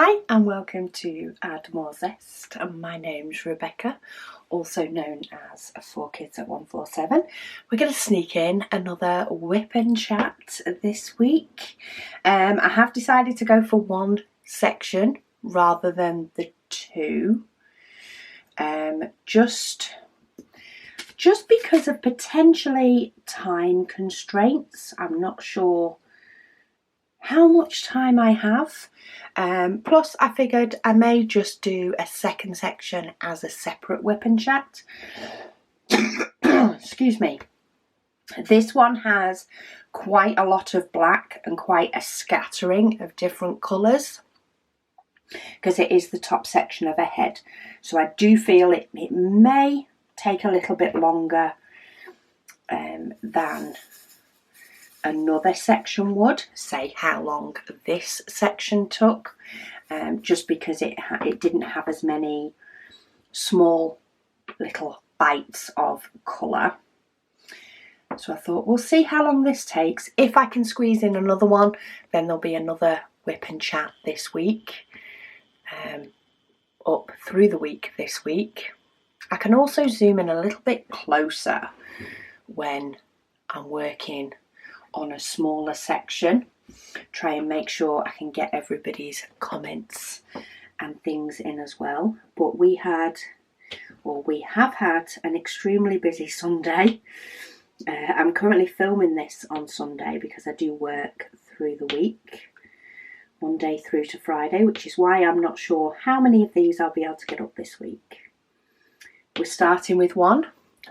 Hi and welcome to Add More Zest. My name's Rebecca, also known as 4Kids at 147. We're going to sneak in another WIP chat this week. I have decided to go for one section rather than the two. Just because of potentially time constraints. I'm not sure how much time I have. Plus I figured I may just do a second section as a separate WIP chat. Excuse me. This one has quite a lot of black and quite a scattering of different colours because it is the top section of a head. So I do feel it may take a little bit longer than another section would. Say how long this section took, just because it didn't have as many small little bites of colour. So I thought we'll see how long this takes. If I can squeeze in another one, then there'll be another WIP chat this week, up through the week this week. I can also zoom in a little bit closer when I'm working on a smaller section, try and make sure I can get everybody's comments and things in as well. But we have had an extremely busy Sunday. I'm currently filming this on Sunday because I do work through the week, Monday through to Friday, which is why I'm not sure how many of these I'll be able to get up this week. We're starting with one.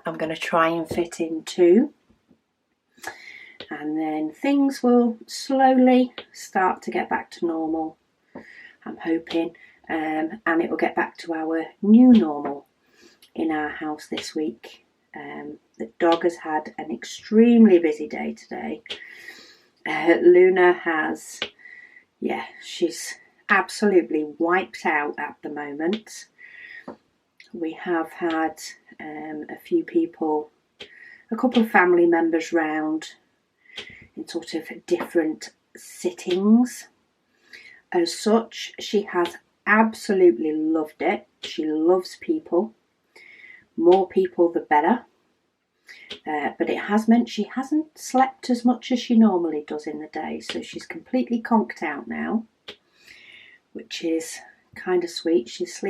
I'm going to try and fit in two. And then things will slowly start to get back to normal, I'm hoping, and it will get back to our new normal in our house this week. The dog has had an extremely busy day today. Luna has, she's absolutely wiped out at the moment. We have had a few people, a couple of family members round in sort of different sittings. As such, she has absolutely loved it. She loves people. More people the better. But it has meant she hasn't slept as much as she normally does in the day. So she's completely conked out now, which is kind of sweet. She's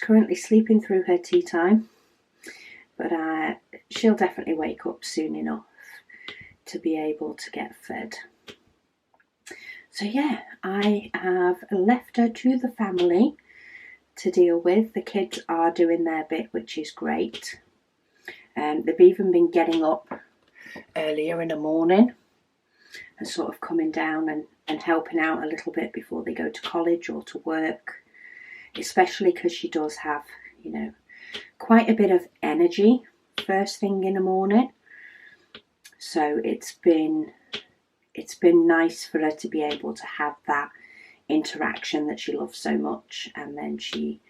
currently sleeping through her tea time. But she'll definitely wake up soon enough to be able to get fed. So yeah, I have left her to the family to deal with. The kids are doing their bit, which is great. They've even been getting up earlier in the morning and sort of coming down and helping out a little bit before they go to college or to work, especially because she does have, quite a bit of energy first thing in the morning. So it's been nice for her to be able to have that interaction that she loves so much, and then she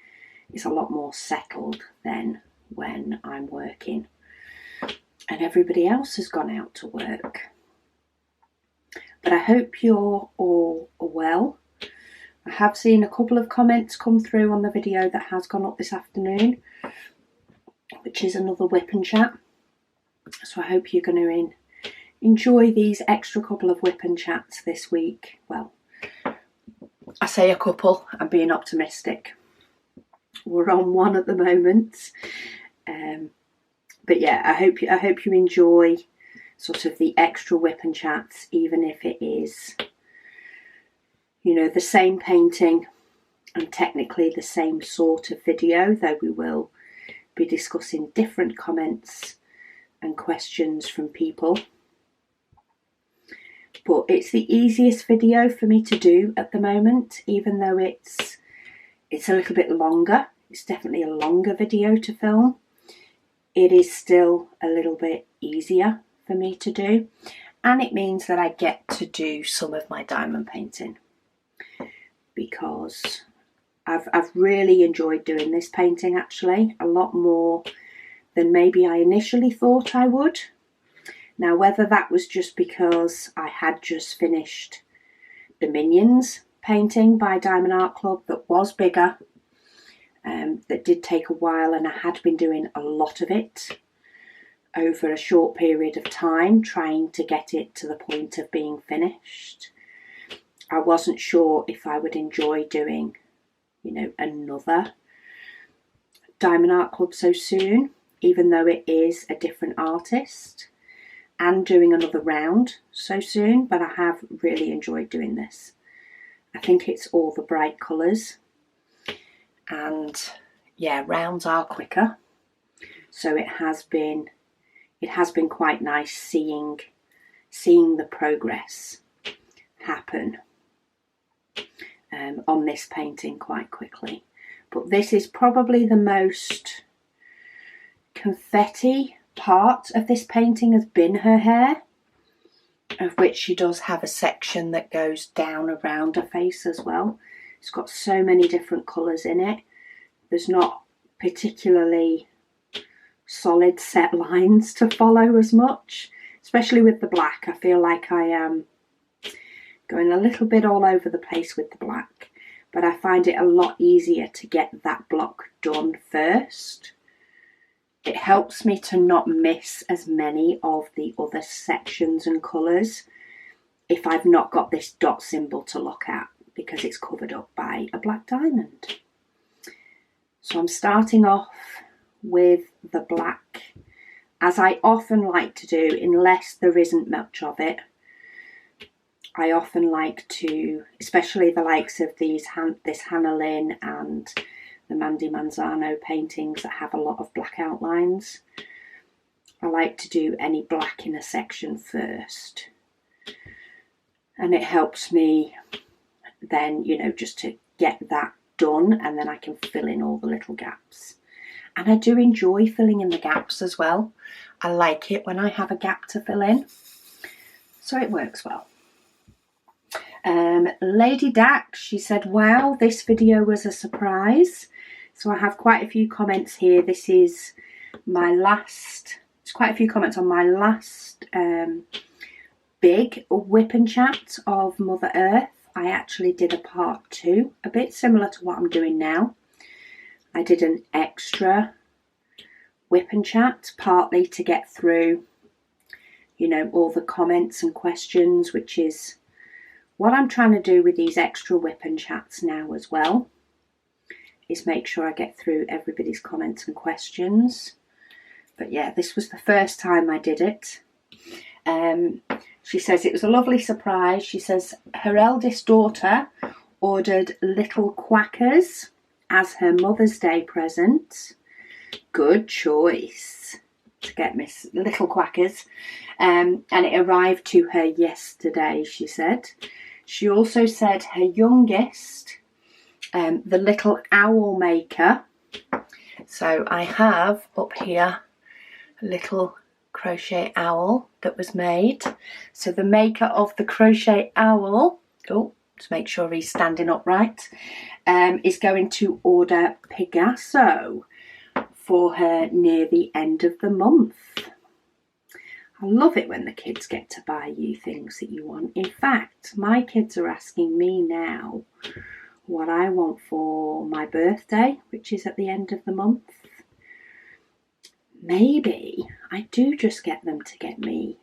is a lot more settled than when I'm working and everybody else has gone out to work. But I hope you're all well. I have seen a couple of comments come through on the video that has gone up this afternoon, which is another WIP chat. So I hope you're going to enjoy these extra couple of WIP chats this week. Well, I say a couple, I'm being optimistic. We're on one at the moment. But yeah, I hope you enjoy sort of the extra WIP chats, even if it is, the same painting and technically the same sort of video, though we will be discussing different comments and questions from people. But it's the easiest video for me to do at the moment, even though it's a little bit longer. It's definitely a longer video to film. It is still a little bit easier for me to do, and it means that I get to do some of my diamond painting because I've really enjoyed doing this painting, actually, a lot more than maybe I initially thought I would. Now, whether that was just because I had just finished the Minions painting by Diamond Art Club that was bigger, that did take a while, and I had been doing a lot of it over a short period of time, trying to get it to the point of being finished. I wasn't sure if I would enjoy doing, you know, another Diamond Art Club so soon, even though it is a different artist, and doing another round so soon, but I have really enjoyed doing this. I think it's all the bright colours, and yeah, rounds are quicker, so it has been quite nice seeing the progress happen on this painting quite quickly. But this is probably the most confetti part of this painting has been her hair, of which she does have a section that goes down around her face as well. It's got so many different colours in it. There's not particularly solid set lines to follow as much, especially with the black. I feel like I am going a little bit all over the place with the black, but I find it a lot easier to get that block done first. It helps me to not miss as many of the other sections and colours if I've not got this dot symbol to look at, because it's covered up by a black diamond. So I'm starting off with the black, as I often like to do, unless there isn't much of it. I often like to, especially the likes of this Hannah Lynn and the Mandy Manzano paintings that have a lot of black outlines, I like to do any black in a section first, and it helps me then, you know, just to get that done, and then I can fill in all the little gaps. And I do enjoy filling in the gaps as well. I like it when I have a gap to fill in, so it works well. Lady DAC, she said, wow, this video was a surprise. So I have quite a few comments here. This is my last, there's quite a few comments on my last big WIP and Chat of Mother Earth. I actually did a part 2, a bit similar to what I'm doing now. I did an extra WIP and Chat, partly to get through, you know, all the comments and questions, which is what I'm trying to do with these extra WIP and Chats now as well, is make sure I get through everybody's comments and questions. But yeah, this was the first time I did it. She says it was a lovely surprise. She says her eldest daughter ordered little quackers as her Mother's Day present. Good choice to get Miss Little Quackers. And it arrived to her yesterday, she said. She also said her youngest, the little owl maker. So I have up here a little crochet owl that was made. So the maker of the crochet owl, to make sure he's standing upright, is going to order Picasso for her near the end of the month. I love it when the kids get to buy you things that you want. In fact, my kids are asking me now what I want for my birthday, which is at the end of the month. Maybe I do just get them to get me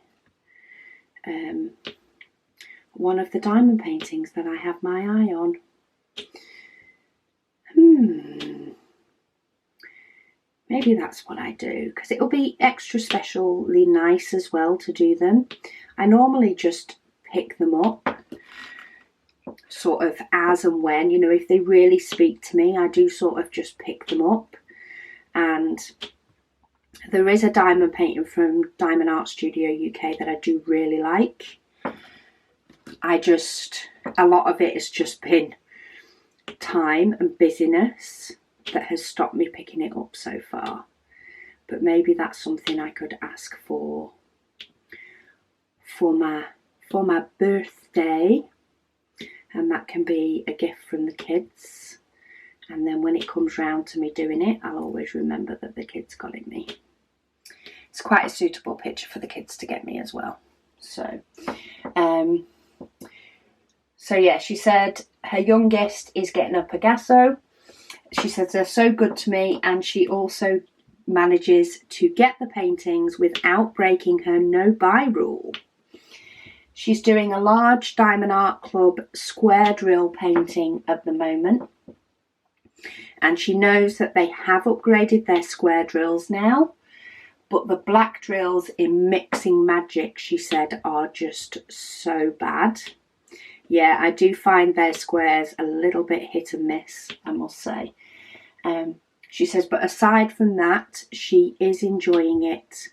one of the diamond paintings that I have my eye on. Maybe that's what I do, because it'll be extra specially nice as well to do them. I normally just pick them up sort of as and when, you know, if they really speak to me, I do sort of just pick them up. And there is a diamond painting from Diamond Art Studio UK that I do really like. A lot of it has just been time and busyness that has stopped me picking it up so far. But maybe that's something I could ask for my birthday, and that can be a gift from the kids. And then when it comes round to me doing it, I'll always remember that the kids got it me. It's quite a suitable picture for the kids to get me as well. So yeah, she said her youngest is getting a Picasso. She says they're so good to me, and she also manages to get the paintings without breaking her no-buy rule. She's doing a large Diamond Art Club square drill painting at the moment, and she knows that they have upgraded their square drills now, but the black drills in Mixing Magic, she said, are just so bad. Yeah, I do find their squares a little bit hit and miss, I must say. She says, but aside from that, she is enjoying it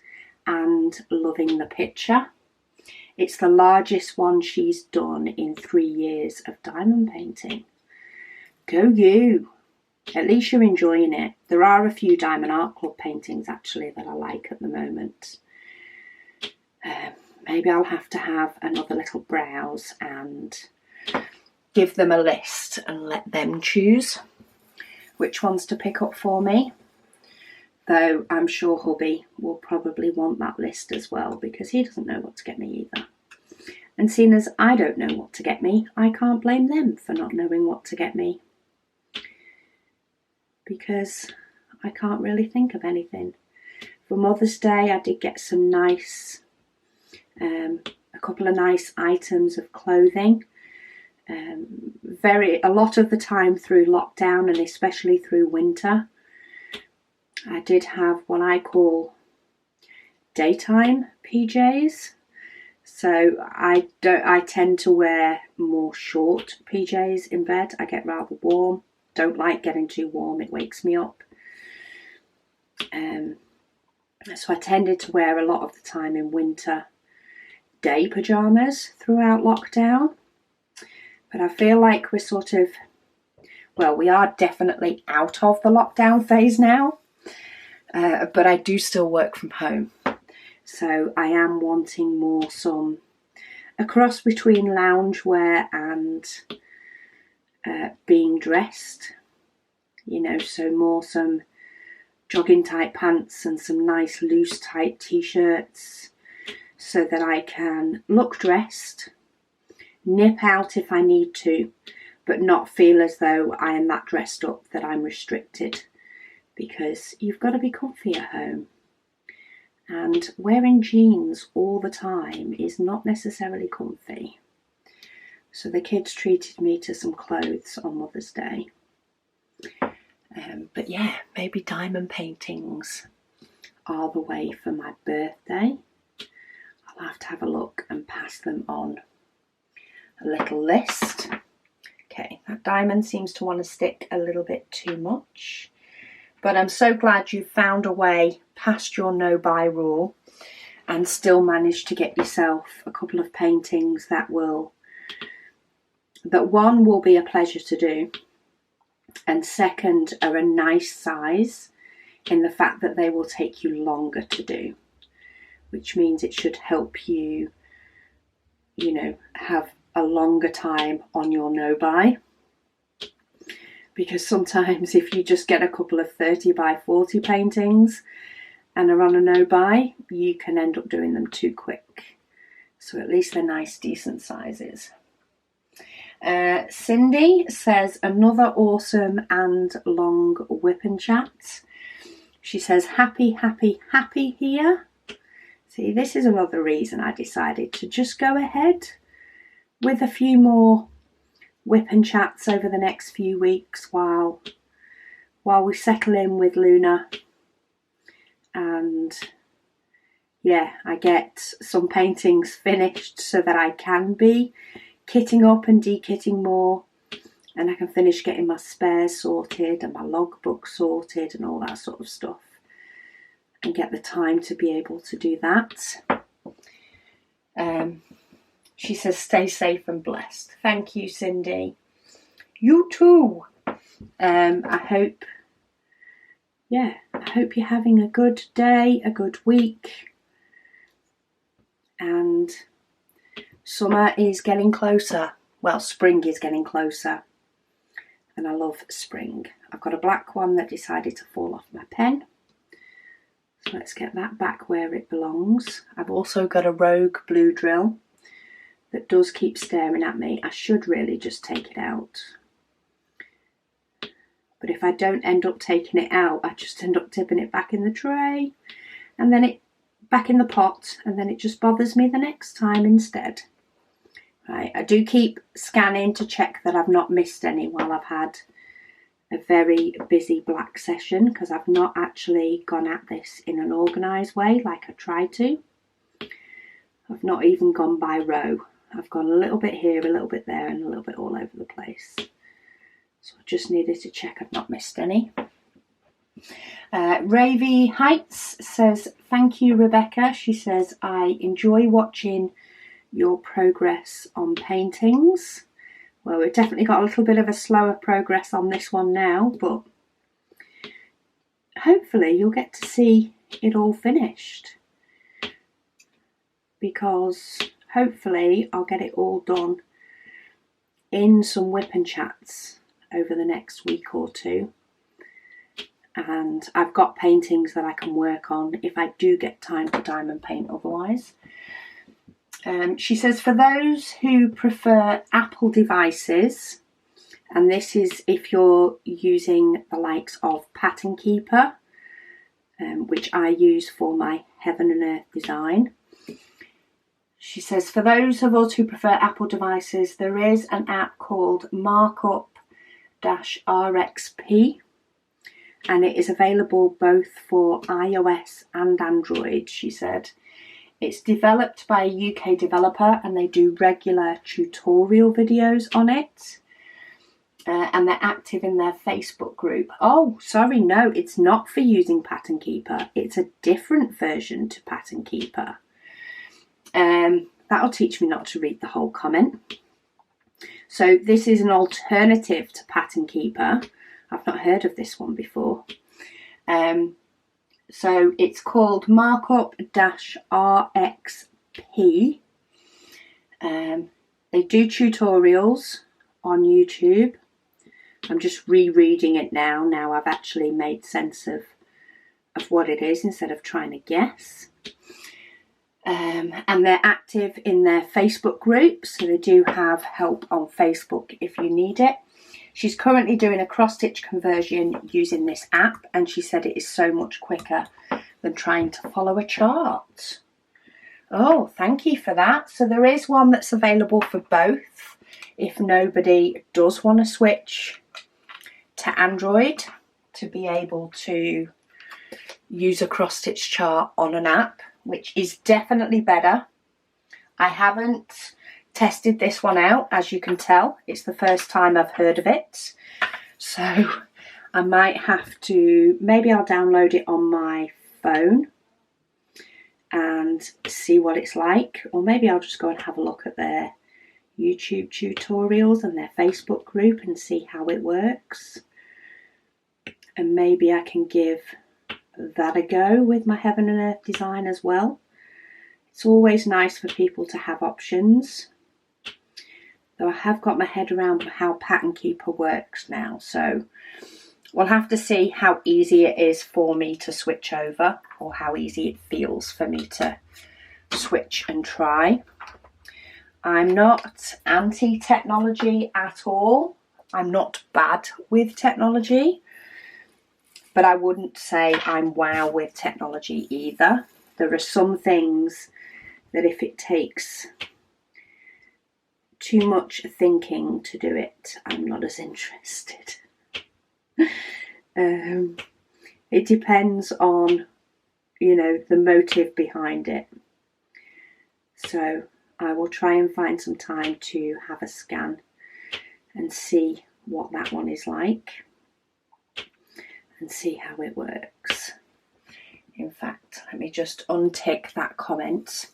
and loving the picture. It's the largest one she's done in 3 years of diamond painting. Go you! At least you're enjoying it. There are a few Diamond Art Club paintings actually that I like at the moment. Maybe I'll have to have another little browse and give them a list and let them choose which ones to pick up for me. Though I'm sure hubby will probably want that list as well, because he doesn't know what to get me either. And seeing as I don't know what to get me, I can't blame them for not knowing what to get me, because I can't really think of anything. For Mother's Day, I did get some nice, a couple of nice items of clothing. A lot of the time through lockdown, and especially through winter, I did have what I call daytime PJs. So I tend to wear more short PJs in bed. I get rather warm. Don't like getting too warm, it wakes me up. So I tended to wear a lot of the time in winter day pyjamas throughout lockdown. But I feel like we're sort of, well, we are definitely out of the lockdown phase now. But I do still work from home. So I am wanting more a cross between loungewear and being dressed. You know, so more some jogging type pants and some nice loose tight t-shirts, so that I can look dressed, nip out if I need to, but not feel as though I am that dressed up that I'm restricted, because you've got to be comfy at home. And wearing jeans all the time is not necessarily comfy. So the kids treated me to some clothes on Mother's Day. But yeah, maybe diamond paintings are the way for my birthday. I'll have to have a look and pass them on a little list. Okay, that diamond seems to want to stick a little bit too much. But I'm so glad you found a way past your no-buy rule and still managed to get yourself a couple of paintings that one will be a pleasure to do, and second are a nice size in the fact that they will take you longer to do, which means it should help you, you know, have a longer time on your no-buy. Because sometimes if you just get a couple of 30 by 40 paintings and are on a no-buy, you can end up doing them too quick. So at least they're nice, decent sizes. Cindy says, another awesome and long WIP Chats. She says, happy, happy, happy here. See, this is another reason I decided to just go ahead with a few more WIP Chats over the next few weeks while we settle in with Luna. And yeah, I get some paintings finished so that I can be kitting up and de-kitting more, and I can finish getting my spares sorted and my logbook sorted and all that sort of stuff, and get the time to be able to do that. She says, stay safe and blessed. Thank you, Cindy. You too. I hope you're having a good day, a good week. And summer is getting closer. Well, spring is getting closer. And I love spring. I've got a black one that decided to fall off my pen. So let's get that back where it belongs. I've also got a rogue blue drill that does keep staring at me. I should really just take it out. But if I don't end up taking it out, I just end up tipping it back in the tray and then it back in the pot, and then it just bothers me the next time instead. Right, I do keep scanning to check that I've not missed any while I've had a very busy black session, because I've not actually gone at this in an organised way like I tried to. I've not even gone by row. I've gone a little bit here, a little bit there, and a little bit all over the place. So I just needed to check I've not missed any. Ravy Heights says, thank you, Rebecca. She says, I enjoy watching your progress on paintings. Well, we've definitely got a little bit of a slower progress on this one now, but hopefully you'll get to see it all finished, because hopefully I'll get it all done in some WIP Chats over the next week or two. And I've got paintings that I can work on if I do get time to diamond paint otherwise. She says, for those who prefer Apple devices, and this is if you're using the likes of Pattern Keeper, which I use for my Heaven and Earth design. She says, for those of us who prefer Apple devices, there is an app called Markup-RXP, and it is available both for iOS and Android, she said. It's developed by a UK developer, and they do regular tutorial videos on it. And they're active in their Facebook group. Oh, sorry, no, it's not for using Pattern Keeper. It's a different version to Pattern Keeper. That'll teach me not to read the whole comment. So this is an alternative to Pattern Keeper. I've not heard of this one before. So it's called Markup-RXP. They do tutorials on YouTube. I'm just rereading it now. Now I've actually made sense of what it is instead of trying to guess. And they're active in their Facebook group, so they do have help on Facebook if you need it. She's currently doing a cross-stitch conversion using this app, and she said it is so much quicker than trying to follow a chart. Oh, thank you for that. So there is one that's available for both if nobody does want to switch to Android, to be able to use a cross-stitch chart on an app, which is definitely better. I haven't tested this one out, as you can tell. It's the first time I've heard of it. So I might have to, maybe I'll download it on my phone and see what it's like. Or maybe I'll just go and have a look at their YouTube tutorials and their Facebook group and see how it works. And maybe I can give that a go with my Heaven and Earth design as well. It's always nice for people to have options. Though I have got my head around how Pattern Keeper works now, so we'll have to see how easy it is for me to switch over, or how easy it feels for me to switch and try. I'm not anti-technology at all. I'm not bad with technology, but I wouldn't say I'm wow with technology either. There are some things that if it takes too much thinking to do it, I'm not as interested. It depends on, the motive behind it. So I will try and find some time to have a scan and see what that one is like and see how it works. In fact, let me just untick that comment.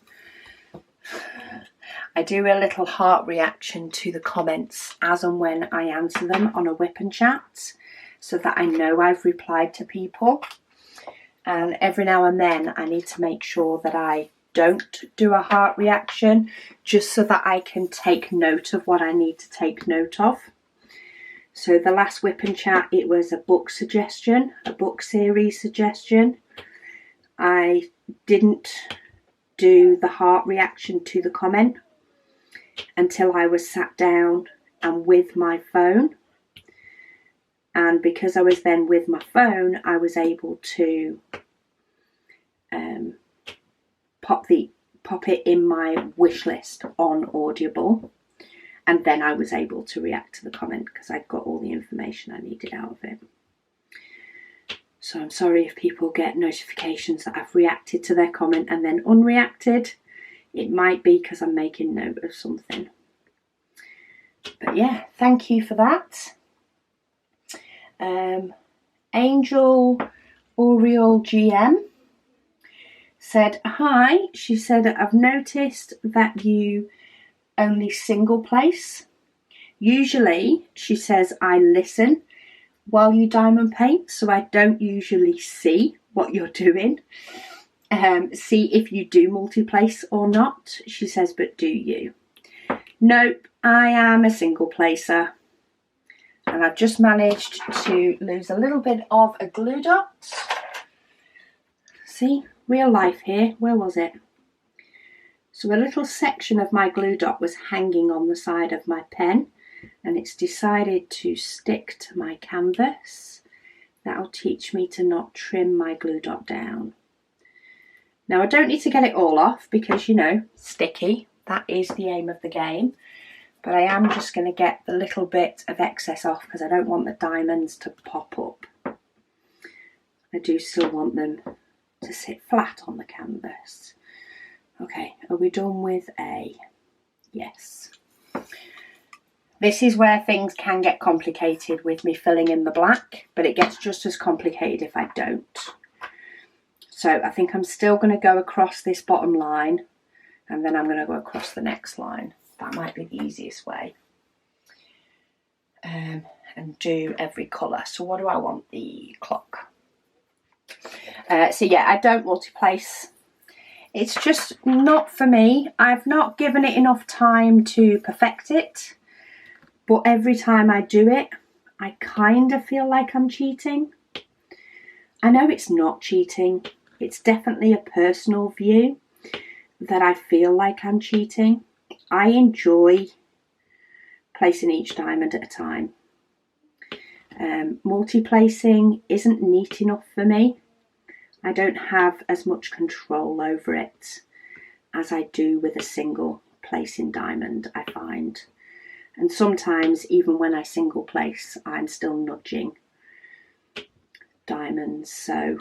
I do a little heart reaction to the comments as and when I answer them on a WIP Chat, so that I know I've replied to people. And every now and then I need to make sure that I don't do a heart reaction, just so that I can take note of what I need to take note of. So the last WIP Chat, it was a book suggestion, a book series suggestion. I didn't do the heart reaction to the comment until I was sat down and with my phone. And because I was then with my phone, I was able to pop it in my wish list on Audible, and then I was able to react to the comment because I'd got all the information I needed out of it. So I'm sorry if people get notifications that I've reacted to their comment and then unreacted. It might be because I'm making note of something. But yeah, thank you for that. Angel Oriole GM said, hi. She said, I've noticed that you only single place. Usually, she says, I listen while you diamond paint, so I don't usually see what you're doing. See if you do multi-place or not. She says, but do you? Nope, I am a single placer. And I've just managed to lose a little bit of a glue dot. See, real life here. Where was it? So a little section of my glue dot was hanging on the side of my pen, and it's decided to stick to my canvas. That'll teach me to not trim my glue dot down. Now I don't need to get it all off because, you know, sticky. That is the aim of the game. But I am just going to get the little bit of excess off because I don't want the diamonds to pop up. I do still want them to sit flat on the canvas. Okay, are we done with A? Yes. This is where things can get complicated with me filling in the black, but it gets just as complicated if I don't. So I think I'm still going to go across this bottom line, and then I'm going to go across the next line. That might be the easiest way. And do every colour. So what do I want? The clock. So yeah, I don't multi-place. It's just not for me. I've not given it enough time to perfect it. But every time I do it, I kind of feel like I'm cheating. I know it's not cheating. It's definitely a personal view that I feel like I'm cheating. I enjoy placing each diamond at a time. Multi-placing isn't neat enough for me. I don't have as much control over it as I do with a single placing diamond, I find. And sometimes, even when I single place, I'm still nudging diamonds. So,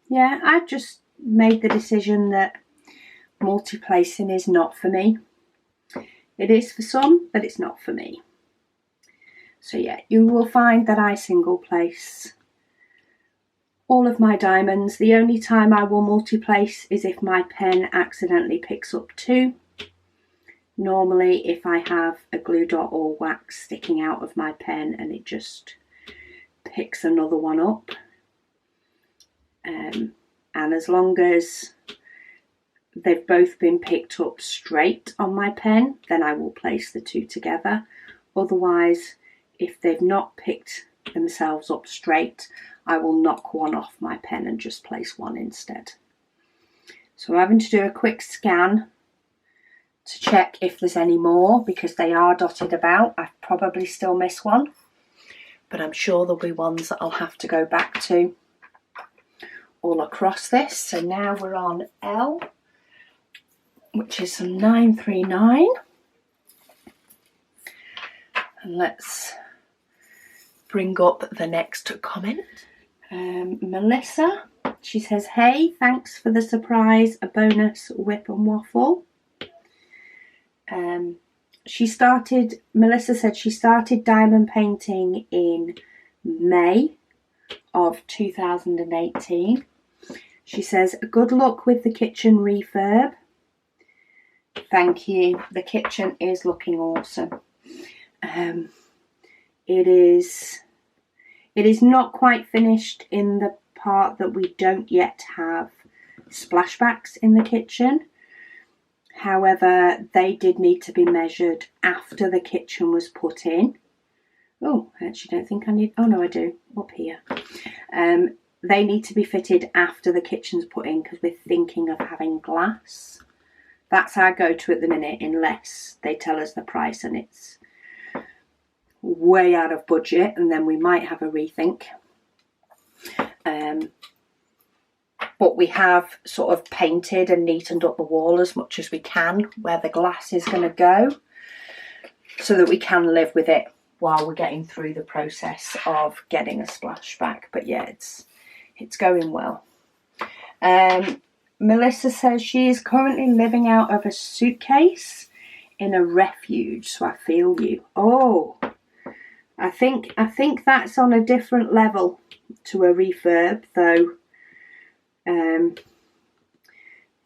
yeah, I've just made the decision that multi-placing is not for me. It is for some, but it's not for me. So yeah, you will find that I single place all of my diamonds. The only time I will multi-place is if my pen accidentally picks up two. Normally if I have a glue dot or wax sticking out of my pen and it just picks another one up. And as long as they've both been picked up straight on my pen, then I will place the two together. Otherwise, if they've not picked themselves up straight, I will knock one off my pen and just place one instead. So I'm having to do a quick scan to check if there's any more because they are dotted about. I've probably still missed one, but I'm sure there'll be ones that I'll have to go back to all across this. So now we're on L, which is some 939. And let's bring up the next comment. Melissa, she says, hey, thanks for the surprise, a bonus WIP and Waffle. Melissa said she started diamond painting in May of 2018. She says, good luck with the kitchen refurb. Thank you. The kitchen is looking awesome. It is not quite finished in the part that we don't yet have splashbacks in the kitchen. However, they did need to be measured after the kitchen was put in. Oh, I actually don't think I need, oh no I do, up here. They need to be fitted after the kitchen's put in because we're thinking of having glass. that's our go-to at the minute, unless they tell us the price and it's way out of budget, and then we might have a rethink. But we have sort of painted and neatened up the wall as much as we can where the glass is going to go, so that we can live with it while we're getting through the process of getting a splashback. But yeah, it's going well. Melissa says she is currently living out of a suitcase in a refuge, so I feel you. Oh, I think that's on a different level to a refurb, though.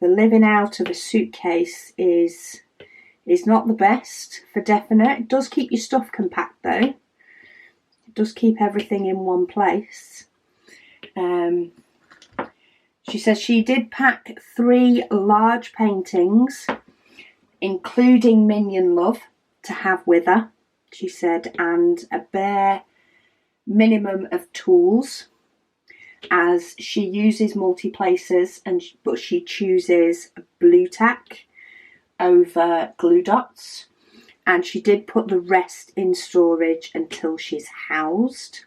The living out of a suitcase is not the best for definite. It does keep your stuff compact though. It does keep everything in one place. She says she did pack 3 large paintings, including Minion Love, to have with her, she said, and a bare minimum of tools, as she uses multi-placers, but she chooses blue tack over glue dots, and she did put the rest in storage until she's housed.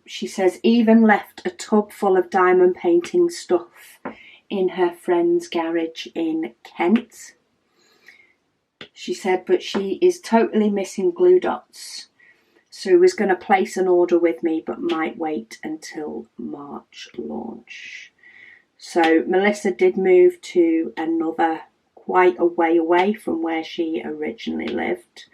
She says even left a tub full of diamond painting stuff in her friend's garage in Kent. She said, but she is totally missing glue dots, so was going to place an order with me, but might wait until March launch. So Melissa did move to another, quite a way away from where she originally lived,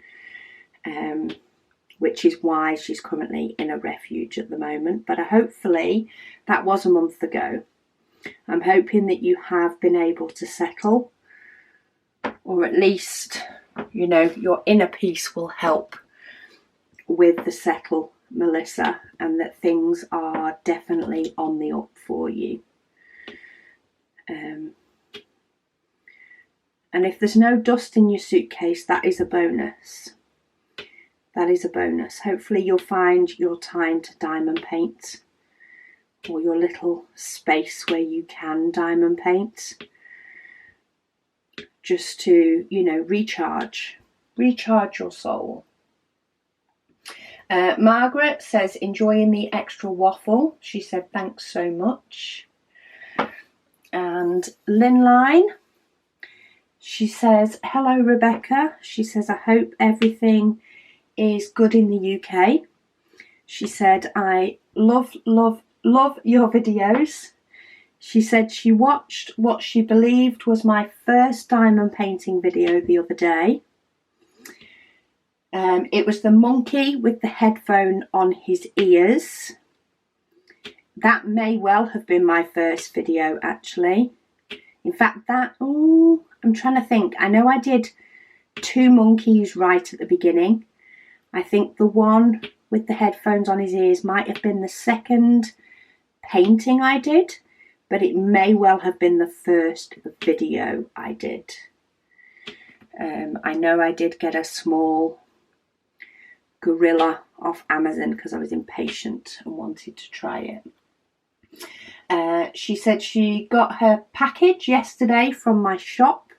which is why she's currently in a refuge at the moment. But hopefully, that was a month ago. I'm hoping that you have been able to settle, or at least, you know, your inner peace will help with the settle, Melissa, and that things are definitely on the up for you. And if there's no dust in your suitcase, that is a bonus. That is a bonus. Hopefully you'll find your time to diamond paint, or your little space where you can diamond paint, just to, you know, recharge your soul. Margaret says enjoying the extra waffle. She said thanks so much. And Lynline, she says hello Rebecca. She says I hope everything is good in the UK. She said I love your videos. She said she watched what she believed was my first diamond painting video the other day. It was the monkey with the headphone on his ears. That may well have been my first video, actually. In fact, I'm trying to think. I know I did 2 monkeys right at the beginning. I think the one with the headphones on his ears might have been the second painting I did, but it may well have been the first video I did. I know I did get a small gorilla off Amazon because I was impatient and wanted to try it. She said she got her package yesterday from my shop,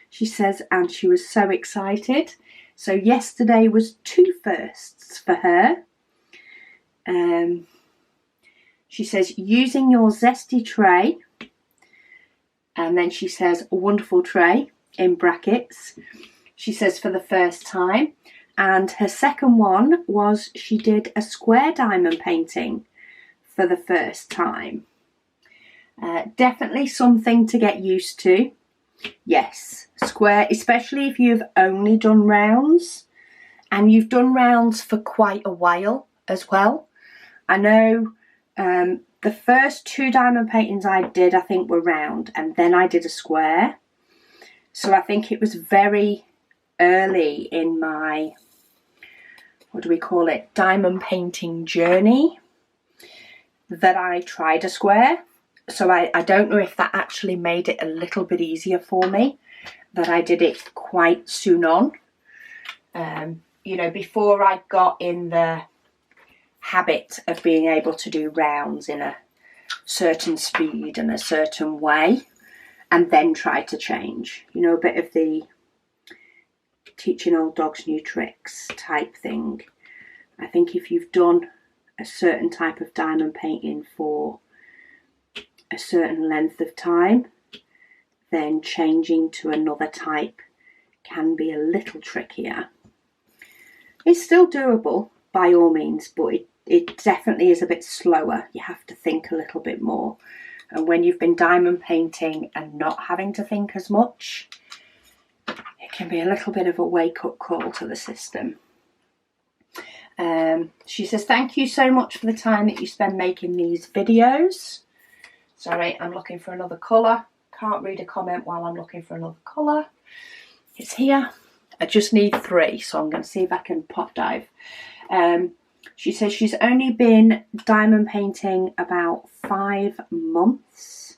she says, and she was so excited. So yesterday was 2 firsts for her. She says using your zesty tray, and then she says a wonderful tray in brackets. She says for the first time. And her second one was she did a square diamond painting for the first time. Definitely something to get used to. Yes, square, especially if you've only done rounds, and you've done rounds for quite a while as well. I know the first 2 diamond paintings I did, I think, were round, and then I did a square. So I think it was very early in my, what do we call it, diamond painting journey that I tried a square. So I don't know if that actually made it a little bit easier for me, that I did it quite soon on. You know, before I got in the habit of being able to do rounds in a certain speed and a certain way, and then try to change. You know, a bit of the teaching old dogs new tricks type thing. I think if you've done a certain type of diamond painting for a certain length of time, then changing to another type can be a little trickier. It's still doable by all means, but it definitely is a bit slower. You have to think a little bit more. And when you've been diamond painting and not having to think as much, it can be a little bit of a wake-up call to the system. She says, thank you so much for the time that you spend making these videos. Sorry, I'm looking for another colour. Can't read a comment while I'm looking for another colour. It's here. I just need 3, so I'm going to see if I can pot dive. She says she's only been diamond painting about 5 months.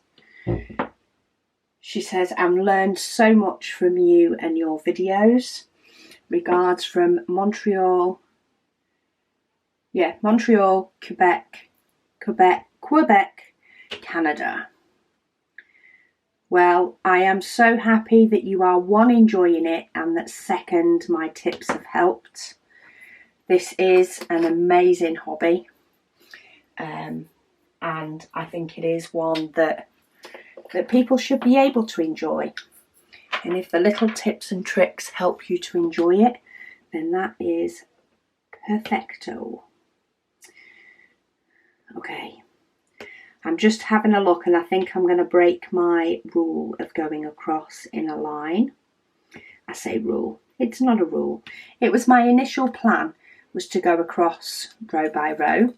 She says, I've learned so much from you and your videos. Regards from Montreal. Yeah, Montreal, Quebec, Canada. Well, I am so happy that you are 1, enjoying it, and that 2, my tips have helped. This is an amazing hobby, and I think it is one that people should be able to enjoy. And if the little tips and tricks help you to enjoy it, then that is perfecto. Okay, I'm just having a look, and I think I'm going to break my rule of going across in a line. I say rule, it's not a rule. It was my initial plan, was to go across row by row,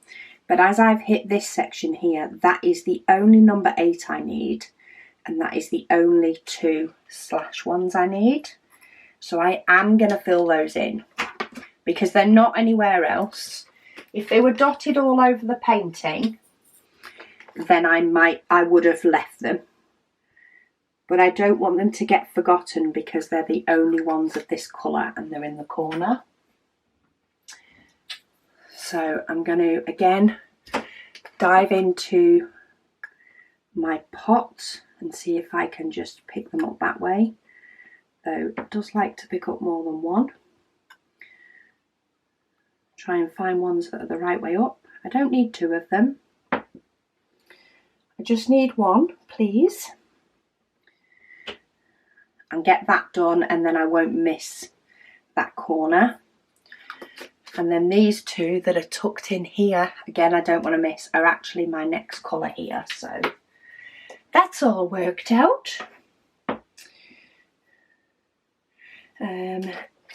but as I've hit this section here, that is the only number 8 I need, and that is the only 2 slash ones I need. So I am going to fill those in because they're not anywhere else. If they were dotted all over the painting, then I would have left them. But I don't want them to get forgotten because they're the only ones of this colour and they're in the corner. So I'm going to again dive into my pot and see if I can just pick them up that way. Though it does like to pick up more than 1. Try and find ones that are the right way up. I don't need 2 of them. I just need 1, please. And get that done, and then I won't miss that corner. And then these 2 that are tucked in here, again I don't want to miss, are actually my next colour here. So that's all worked out.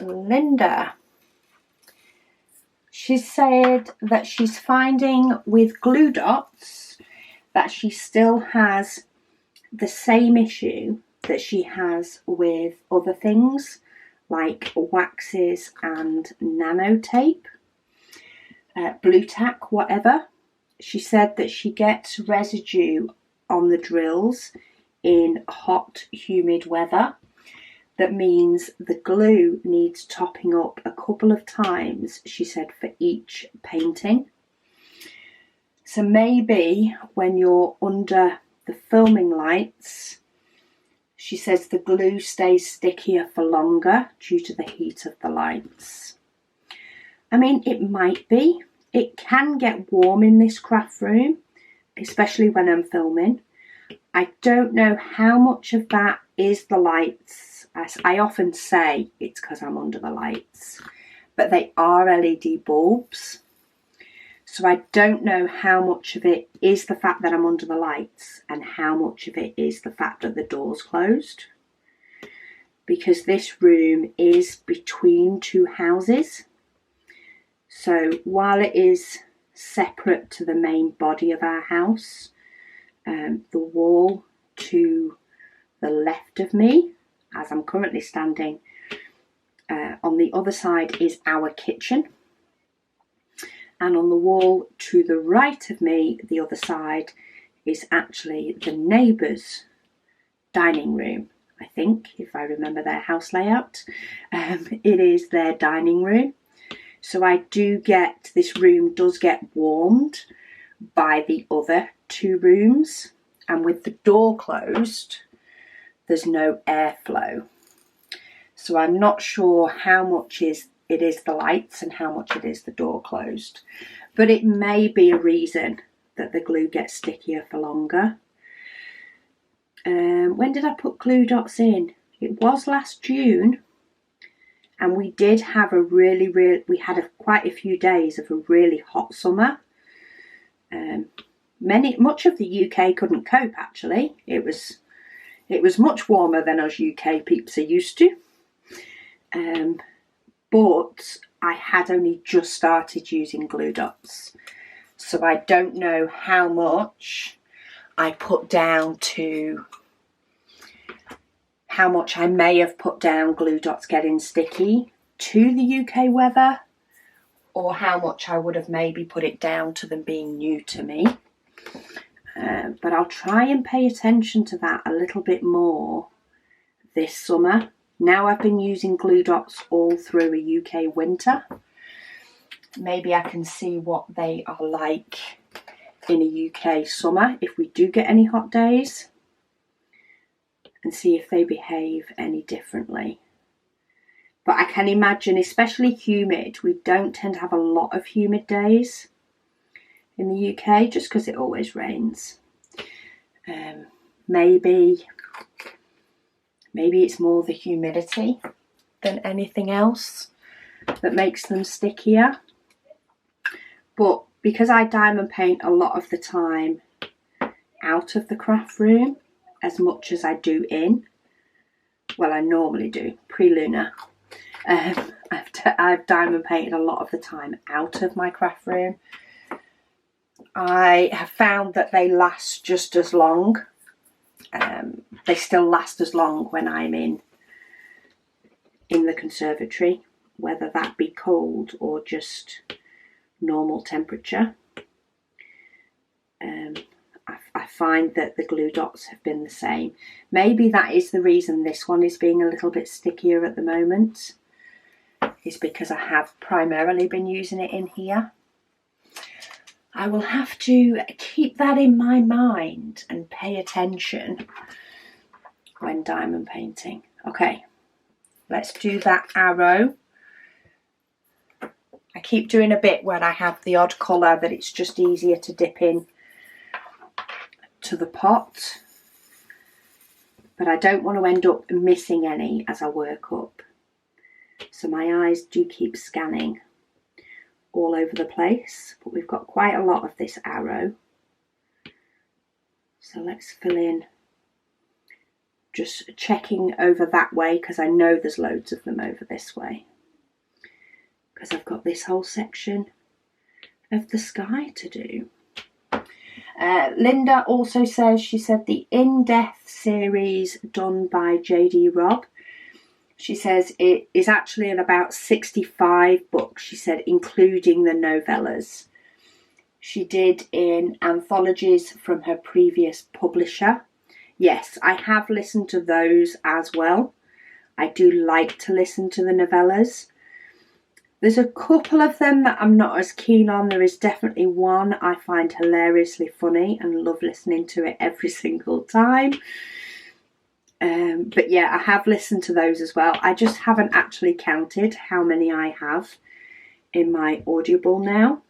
Linda. She said that she's finding with glue dots that she still has the same issue that she has with other things like waxes and nanotape, blue tack, whatever. She said that she gets residue on the drills in hot, humid weather. That means the glue needs topping up a couple of times, she said, for each painting. So maybe when you're under the filming lights, she says the glue stays stickier for longer due to the heat of the lights. I mean, it might be. It can get warm in this craft room, especially when I'm filming. I don't know how much of that is the lights. As I often say, it's because I'm under the lights, but they are LED bulbs. So I don't know how much of it is the fact that I'm under the lights and how much of it is the fact that the door's closed. Because this room is between 2 houses. So while it is separate to the main body of our house, the wall to the left of me, as I'm currently standing, on the other side is our kitchen. And on the wall to the right of me, the other side, is actually the neighbour's dining room. I think, if I remember their house layout, it is their dining room. So I do get, this room does get warmed by the other 2 rooms. And with the door closed, there's no airflow. So I'm not sure how much it is the lights and how much it is the door closed. But it may be a reason that the glue gets stickier for longer. When did I put glue dots in? It was last June. And we did have quite a few days of a really hot summer. Much of the UK couldn't cope, actually. It was much warmer than us UK peeps are used to. But I had only just started using glue dots. So I don't know how much I put down to how much I may have put down glue dots getting sticky to the UK weather, or how much I would have maybe put it down to them being new to me. But I'll try and pay attention to that a little bit more this summer. Now I've been using glue dots all through a UK winter. Maybe I can see what they are like in a UK summer if we do get any hot days, and see if they behave any differently. But I can imagine, especially humid, we don't tend to have a lot of humid days in the UK just because it always rains. Maybe it's more the humidity than anything else that makes them stickier. But because I diamond paint a lot of the time out of the craft room, as much as I do in, well, I normally do pre-lunar. I've diamond painted a lot of the time out of my craft room. I have found that they last just as long. They still last as long when I'm in the conservatory, whether that be cold or just normal temperature. I find that the glue dots have been the same. Maybe that is the reason this one is being a little bit stickier at the moment, is because I have primarily been using it in here. I will have to keep that in my mind and pay attention when diamond painting. Okay, let's do that arrow. I keep doing a bit where I have the odd colour that it's just easier to dip in to the pot, but I don't want to end up missing any as I work up. So my eyes do keep scanning all over the place, but we've got quite a lot of this arrow. So let's fill in, just checking over that way because I know there's loads of them over this way, because I've got this whole section of the sky to do. Linda also says, she said the In Death series done by JD Robb, she says it is actually in about 65 books, she said, including the novellas. She did in anthologies from her previous publisher. Yes, I have listened to those as well. I do like to listen to the novellas. There's a couple of them that I'm not as keen on. There is definitely one I find hilariously funny and love listening to it every single time. But yeah, I have listened to those as well. I just haven't actually counted how many I have in my Audible now.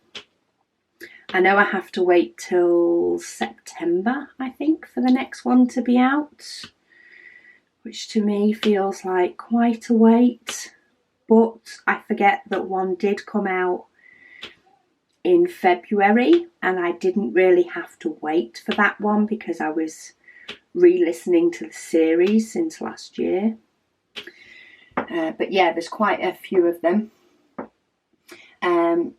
I know I have to wait till September, I think, for the next one to be out, which to me feels like quite a wait. But I forget that one did come out in February, and I didn't really have to wait for that one because I was re-listening to the series since last year. But yeah, there's quite a few of them.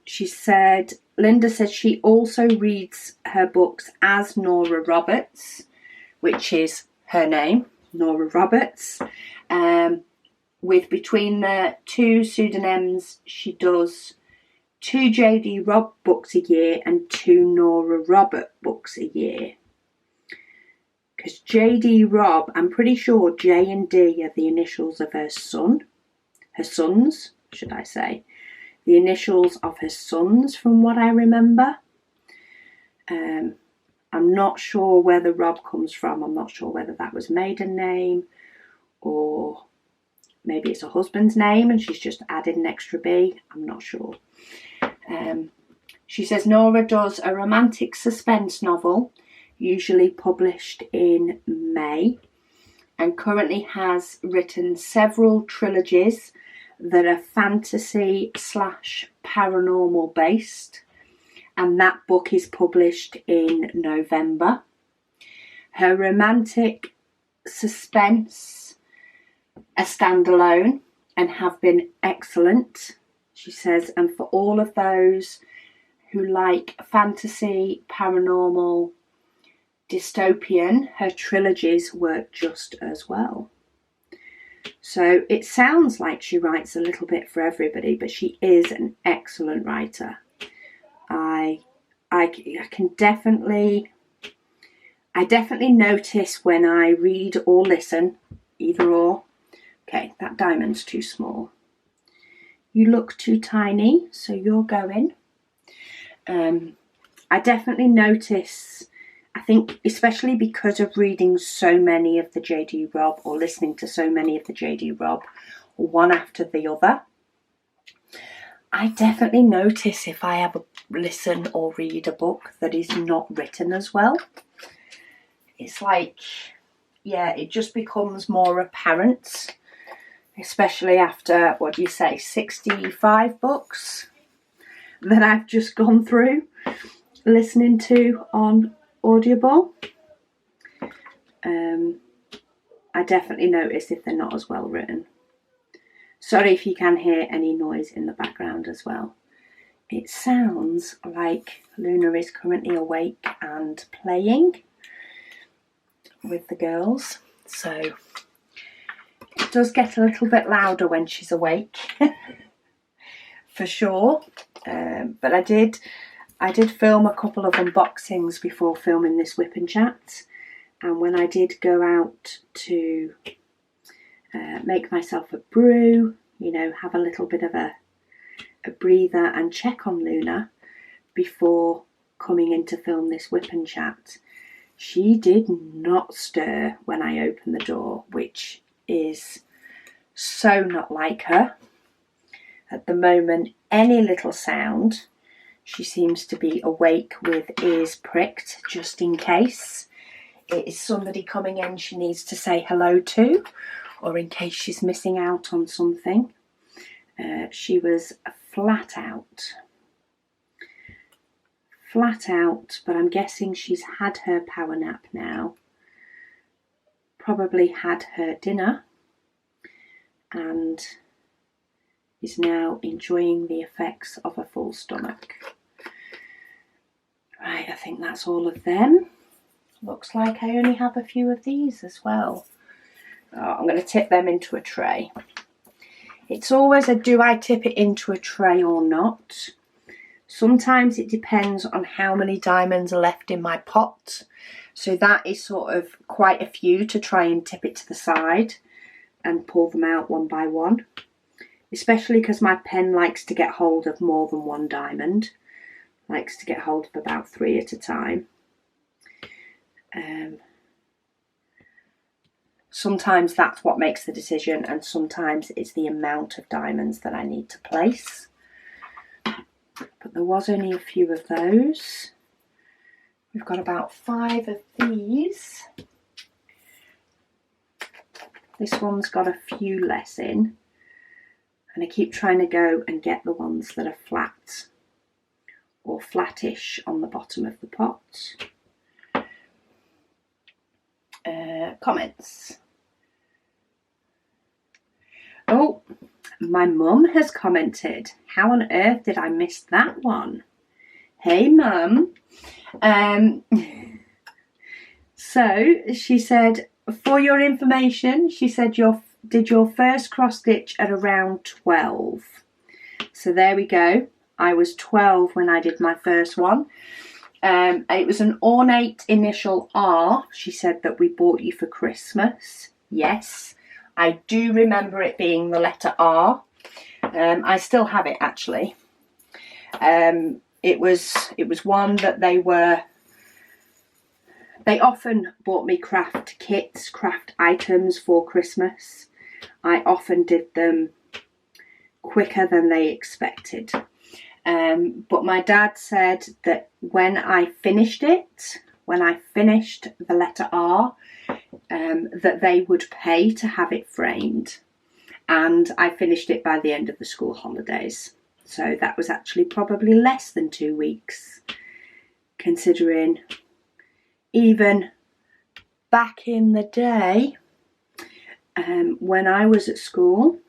She said, Linda said she also reads her books as Nora Roberts, which is her name, Nora Roberts. With between the two pseudonyms, she does 2 JD Robb books a year and 2 Nora Robert books a year. Because JD Robb, I'm pretty sure J and D are the initials of her sons, should I say. The initials of her sons, from what I remember. I'm not sure where the Rob comes from. I'm not sure whether that was maiden name or maybe it's a husband's name and she's just added an extra B. I'm not sure. She says Nora does a romantic suspense novel, usually published in May, and currently has written several trilogies that are fantasy / paranormal based, and that book is published in November. Her romantic suspense are standalone and have been excellent, she says, and for all of those who like fantasy, paranormal, dystopian, her trilogies work just as well. So it sounds like she writes a little bit for everybody, but she is an excellent writer. I definitely notice when I read or listen, either or. Okay, that diamond's too small. You look too tiny, so you're going. I definitely notice, I think especially because of reading so many of the JD Robb or listening to so many of the JD Robb, one after the other, I definitely notice if I ever listen or read a book that is not written as well. It's like, yeah, it just becomes more apparent, especially after, 65 books that I've just gone through listening to on Audible. I definitely notice if they're not as well written. Sorry if you can hear any noise in the background as well. It sounds like Luna is currently awake and playing with the girls, so it does get a little bit louder when she's awake for sure. But I did film a couple of unboxings before filming this WIP Chats, and when I did go out to make myself a brew, have a little bit of a breather and check on Luna before coming in to film this WIP Chat, she did not stir when I opened the door, which is so not like her. At the moment, any little sound, she seems to be awake with ears pricked just in case it is somebody coming in she needs to say hello to, or in case she's missing out on something. She was flat out, but I'm guessing she's had her power nap now, probably had her dinner, and is now enjoying the effects of a full stomach. Right, I think that's all of them. Looks like I only have a few of these as well. I'm going to tip them into a tray. It's always a do I tip it into a tray or not. Sometimes it depends on how many diamonds are left in my pot. So that is sort of quite a few to try and tip it to the side and pull them out one by one. Especially because my pen likes to get hold of more than one diamond. Likes to get hold of about 3 at a time. Sometimes that's what makes the decision, and sometimes it's the amount of diamonds that I need to place. But there was only a few of those. We've got about 5 of these. This one's got a few less in, and I keep trying to go and get the ones that are flat or flattish on the bottom of the pot. Comments. Oh, my mum has commented. How on earth did I miss that one? Hey, Mum. So she said, for your information, she said did your first cross stitch at around 12. So there we go. I was 12 when I did my first one. It was an ornate initial R. She said that we bought you for Christmas. Yes, I do remember it being the letter R. I still have it actually. It was one that they were They often bought me craft kits, craft items for Christmas. I often did them quicker than they expected. But my dad said that when I finished the letter R, that they would pay to have it framed. And I finished it by the end of the school holidays. So that was actually probably less than 2 weeks, considering even back in the day, when I was at school,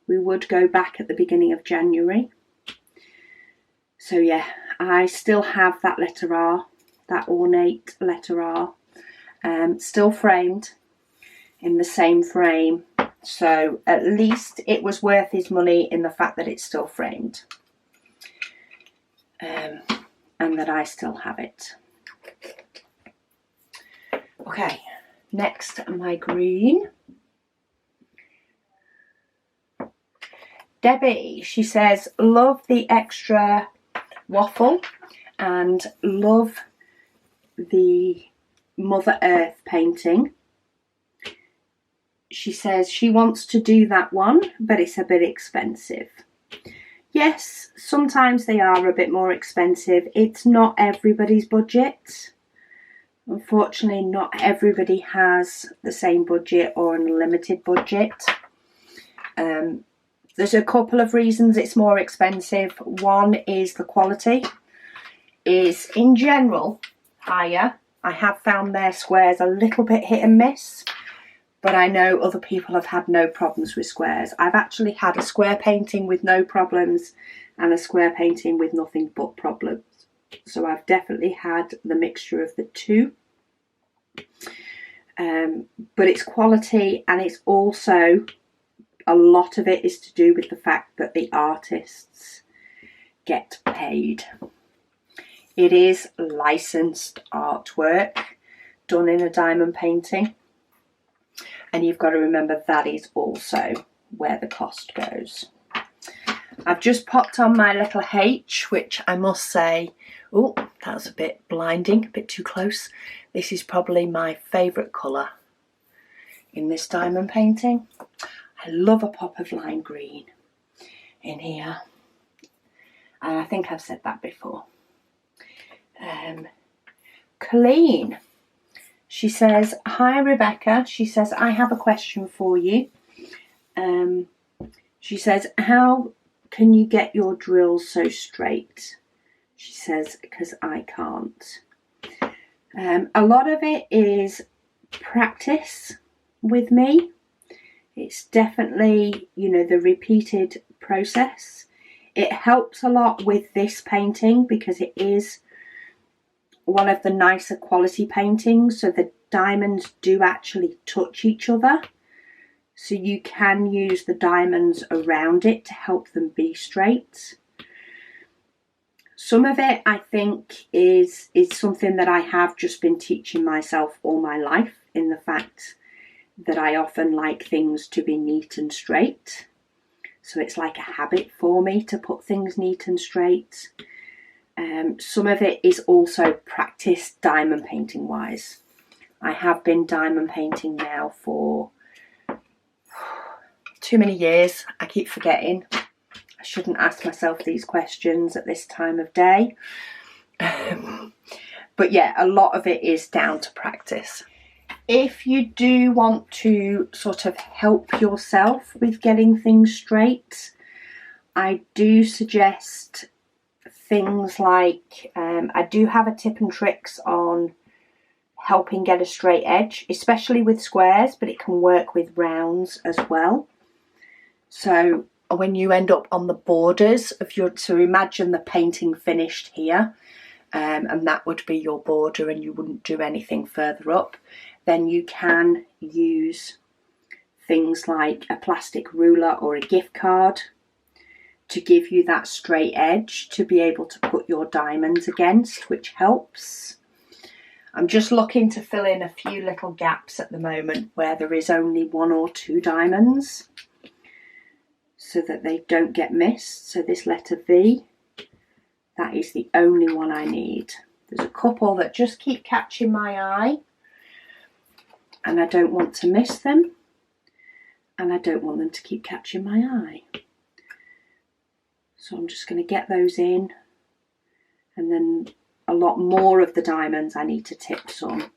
we would go back at the beginning of January. So yeah, I still have that letter R, that ornate letter R, still framed in the same frame. So at least it was worth his money in the fact that it's still framed, and that I still have it. Okay, next my green. Debbie, she says, love the extra waffle and love the Mother Earth painting. She says she wants to do that one, but it's a bit expensive. Yes, sometimes they are a bit more expensive. It's not everybody's budget. Unfortunately, not everybody has the same budget or an unlimited budget. There's a couple of reasons it's more expensive. One is the quality is in general higher. I have found their squares a little bit hit and miss, but I know other people have had no problems with squares. I've actually had a square painting with no problems and a square painting with nothing but problems. So I've definitely had the mixture of the two. But it's quality, and it's also, a lot of it is to do with the fact that the artists get paid. It is licensed artwork done in a diamond painting. And you've got to remember that is also where the cost goes. I've just popped on my little H, which I must say, oh, that was a bit blinding, a bit too close. This is probably my favourite colour in this diamond painting. I love a pop of lime green in here. And I think I've said that before. Colleen, she says, hi Rebecca. She says, I have a question for you. She says, how can you get your drills so straight? She says, because I can't. A lot of it is practice with me. It's definitely, you know, the repeated process. It helps a lot with this painting because it is one of the nicer quality paintings, so the diamonds do actually touch each other, so you can use the diamonds around it to help them be straight. Some of it, I think, is something that I have just been teaching myself all my life, in the fact that I often like things to be neat and straight. So it's like a habit for me to put things neat and straight. Some of it is also practice diamond painting wise. I have been diamond painting now for too many years. I keep forgetting. I shouldn't ask myself these questions at this time of day. But yeah, a lot of it is down to practice. If you do want to sort of help yourself with getting things straight, I do suggest things like, I do have a tip and tricks on helping get a straight edge, especially with squares, but it can work with rounds as well. So when you end up on the borders of your, so imagine the painting finished here, and that would be your border and you wouldn't do anything further up, then you can use things like a plastic ruler or a gift card to give you that straight edge to be able to put your diamonds against, which helps. I'm just looking to fill in a few little gaps at the moment where there is only 1 or 2 diamonds so that they don't get missed. So this letter V, that is the only one I need. There's a couple that just keep catching my eye and I don't want to miss them, and I don't want them to keep catching my eye. So I'm just going to get those in, and then a lot more of the diamonds I need to tip some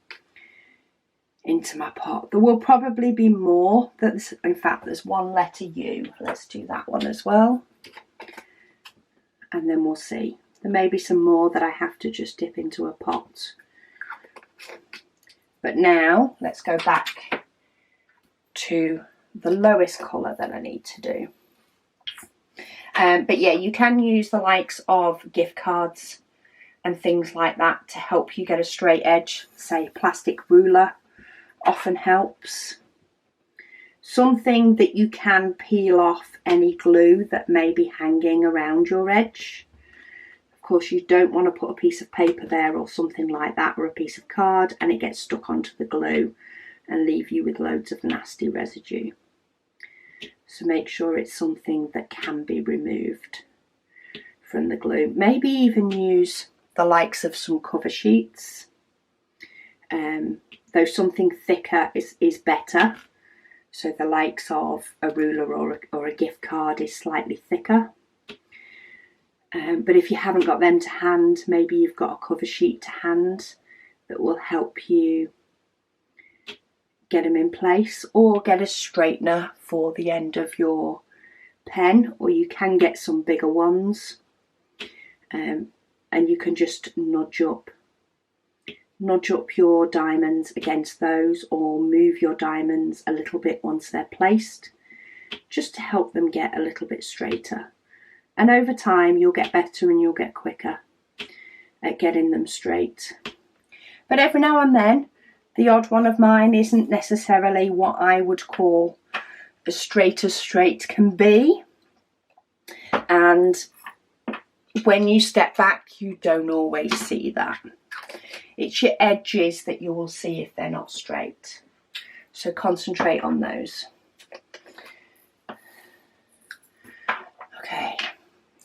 into my pot. There will probably be more. In fact, there's one letter U. Let's do that one as well. And then we'll see. There may be some more that I have to just dip into a pot. But now let's go back to the lowest colour that I need to do. But yeah, you can use the likes of gift cards and things like that to help you get a straight edge. Say plastic ruler often helps. Something that you can peel off any glue that may be hanging around your edge. Of course, you don't want to put a piece of paper there or something like that, or a piece of card, and it gets stuck onto the glue and leave you with loads of nasty residue. So make sure it's something that can be removed from the glue. Maybe even use the likes of some cover sheets. Though something thicker is better. So the likes of a ruler or a gift card is slightly thicker. But if you haven't got them to hand, maybe you've got a cover sheet to hand that will help you get them in place, or get a straightener for the end of your pen, or you can get some bigger ones, and you can just nudge up your diamonds against those, or move your diamonds a little bit once they're placed, just to help them get a little bit straighter. And over time you'll get better and you'll get quicker at getting them straight. But every now and then, the odd one of mine isn't necessarily what I would call as straight can be. And when you step back, you don't always see that. It's your edges that you will see if they're not straight. So concentrate on those. Okay,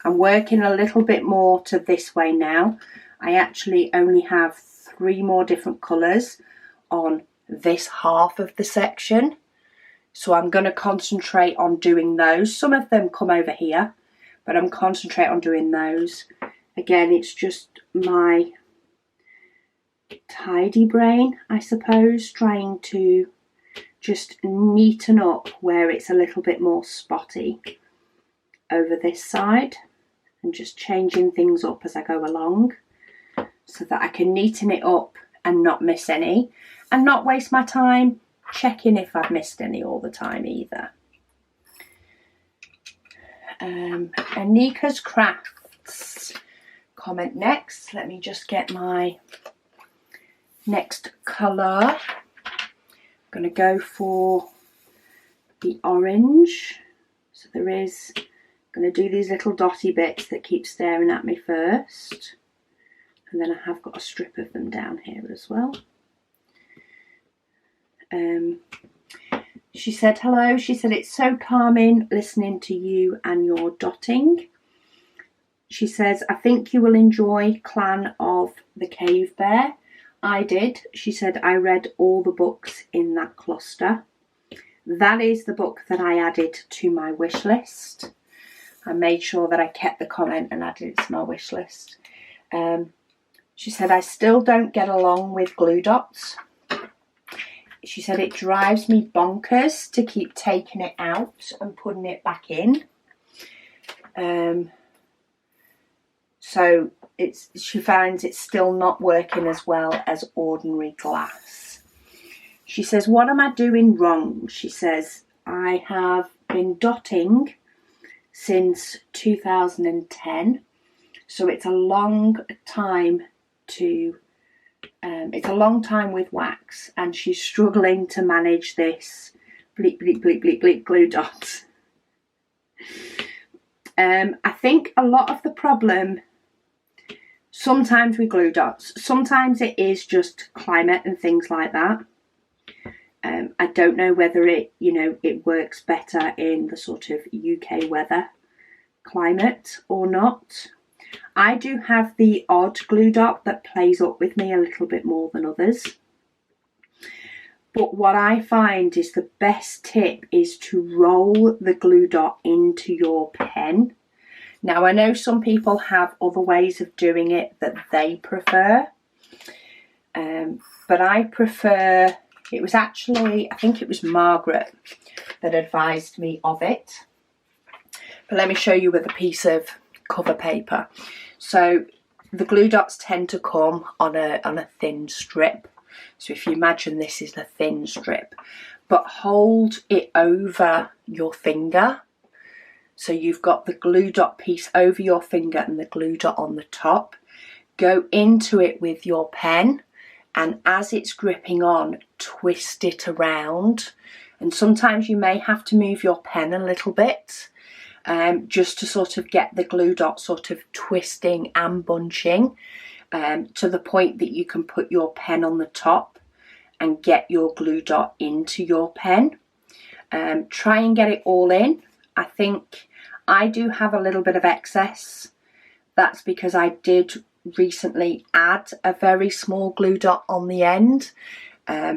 I'm working a little bit more to this way now. I actually only have 3 more different colours on this half of the section. So I'm going to concentrate on doing those. Some of them come over here, but I'm concentrating on doing those. Again, it's just my tidy brain, I suppose, trying to just neaten up where it's a little bit more spotty over this side, and just changing things up as I go along so that I can neaten it up and not miss any, and not waste my time checking if I've missed any all the time either. Anika's Crafts comment next. Let me just get my next colour. I'm going to go for the orange. So there is, I'm going to do these little dotty bits that keep staring at me first. And then I have got a strip of them down here as well. She said hello. She said it's so calming listening to you and your dotting. She says, I think you will enjoy Clan of the Cave Bear. I did. She said, I read all the books in that cluster. That is the book that I added to my wish list. I made sure that I kept the comment and added it to my wish list. She said, I still don't get along with glue dots. She said, it drives me bonkers to keep taking it out and putting it back in. So she finds it's still not working as well as ordinary glass. She says, what am I doing wrong? She says, I have been dotting since 2010. So it's a long time it's a long time with wax, and she's struggling to manage this bleep bleep bleep bleep bleep glue dot. I think a lot of the problem sometimes with glue dots, sometimes it is just climate and things like that. I don't know whether it works better in the sort of UK weather climate or not. I do have the odd glue dot that plays up with me a little bit more than others. But what I find is the best tip is to roll the glue dot into your pen. Now, I know some people have other ways of doing it that they prefer, but I prefer, it was actually, I think it was Margaret that advised me of it. But let me show you with a piece of cover paper. So the glue dots tend to come on a thin strip. So if you imagine this is a thin strip, but hold it over your finger. So you've got the glue dot piece over your finger and the glue dot on the top. Go into it with your pen, and as it's gripping on, twist it around. And sometimes you may have to move your pen a little bit, just to sort of get the glue dot sort of twisting and bunching, to the point that you can put your pen on the top and get your glue dot into your pen. Try and get it all in. I think I do have a little bit of excess. That's because I did recently add a very small glue dot on the end,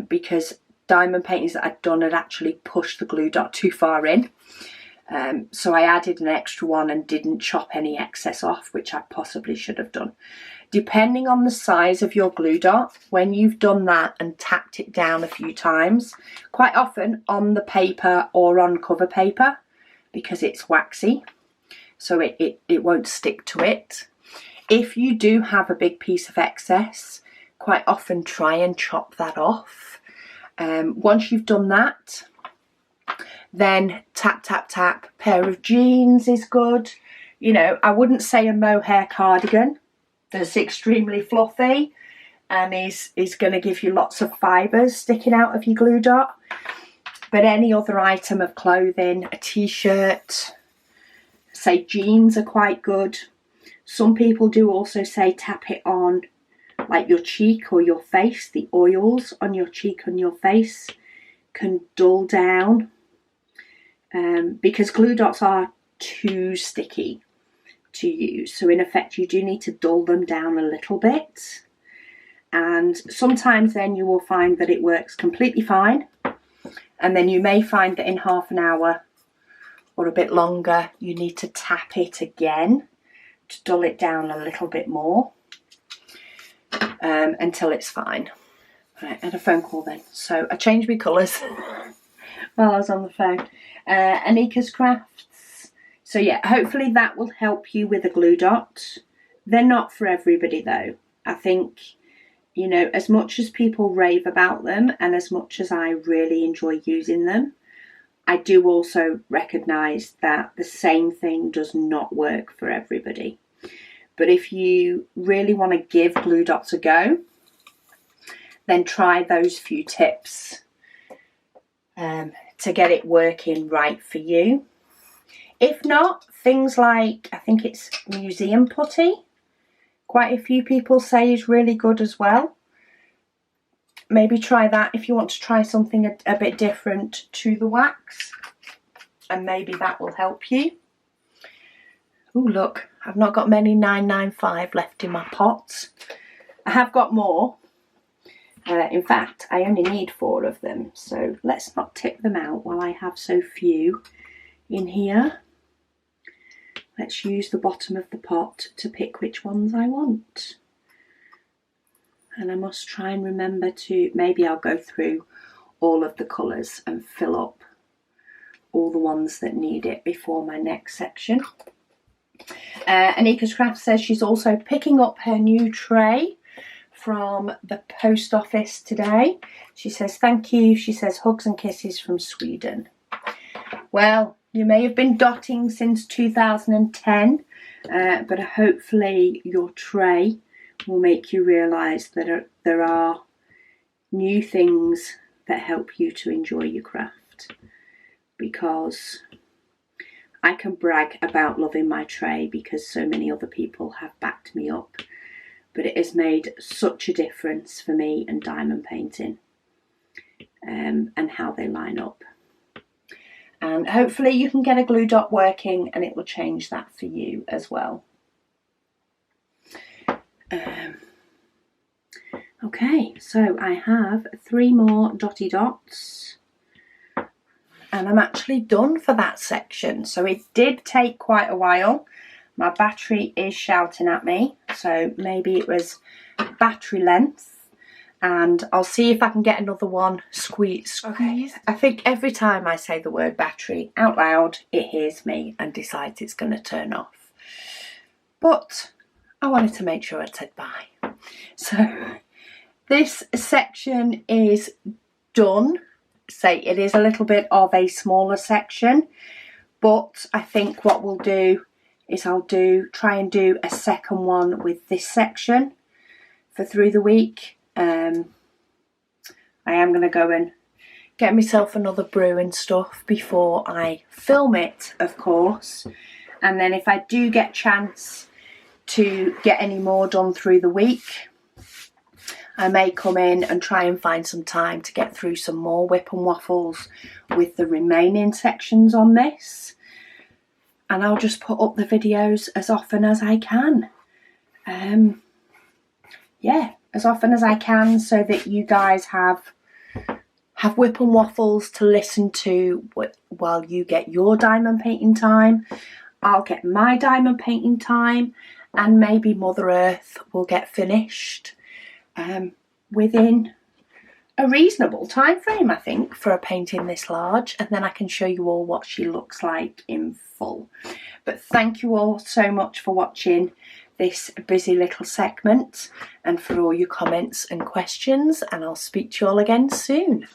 because diamond paintings that I'd done had actually pushed the glue dot too far in. So I added an extra one and didn't chop any excess off, which I possibly should have done. Depending on the size of your glue dot, when you've done that and tapped it down a few times, quite often on the paper or on cover paper, because it's waxy, so it won't stick to it. If you do have a big piece of excess, quite often try and chop that off. Once you've done that, then tap, tap, tap. Pair of jeans is good. You know, I wouldn't say a mohair cardigan that's extremely fluffy and is going to give you lots of fibres sticking out of your glue dot. But any other item of clothing, a t-shirt, say jeans are quite good. Some people do also say tap it on like your cheek or your face. The oils on your cheek and your face can dull down, because glue dots are too sticky to use. So in effect, you do need to dull them down a little bit. And sometimes then you will find that it works completely fine. And then you may find that in half an hour or a bit longer, you need to tap it again to dull it down a little bit more, until it's fine. Right, I had a phone call then. So I changed my colours while I was on the phone. Anika's Crafts. So yeah, hopefully that will help you with a glue dot. They're not for everybody though. I think, you know, as much as people rave about them and as much as I really enjoy using them, I do also recognise that the same thing does not work for everybody. But if you really want to give glue dots a go, then try those few tips to get it working right for you. If not, things like, I think it's museum putty, quite a few people say is really good as well. Maybe try that if you want to try something a bit different to the wax, and maybe that will help you. Oh look, I've not got many 995 left in my pots. I have got more. In fact, I only need 4 of them, so let's not tip them out while I have so few in here. Let's use the bottom of the pot to pick which ones I want. And I must try and remember to, maybe I'll go through all of the colours and fill up all the ones that need it before my next section. Anika's Craft says she's also picking up her new tray from the post office today. She says thank you. She says hugs and kisses from Sweden. Well, you may have been dotting since 2010, but hopefully your tray will make you realise that there are new things that help you to enjoy your craft. Because I can brag about loving my tray because so many other people have backed me up. But it has made such a difference for me and diamond painting, and how they line up. And hopefully you can get a glue dot working and it will change that for you as well. Okay, so I have 3 more dotty dots and I'm actually done for that section. So it did take quite a while. My battery is shouting at me, so maybe it was battery length. And I'll see if I can get another one squeezed. Okay, I think every time I say the word battery out loud, it hears me and decides it's going to turn off. But I wanted to make sure it said bye. So this section is done. Say it is a little bit of a smaller section, but I think what we'll do is I'll try and do a second one with this section for through the week. I am going to go and get myself another brew and stuff before I film it, of course. And then if I do get a chance to get any more done through the week, I may come in and try and find some time to get through some more WIP and Waffles with the remaining sections on this. And I'll just put up the videos as often as I can. Yeah, as often as I can, so that you guys have WIP and Waffles to listen to while you get your diamond painting time. I'll get my diamond painting time, and maybe Mother Earth will get finished within a reasonable time frame, I think, for a painting this large, and then I can show you all what she looks like in full. But thank you all so much for watching this busy little segment and for all your comments and questions, and I'll speak to you all again soon.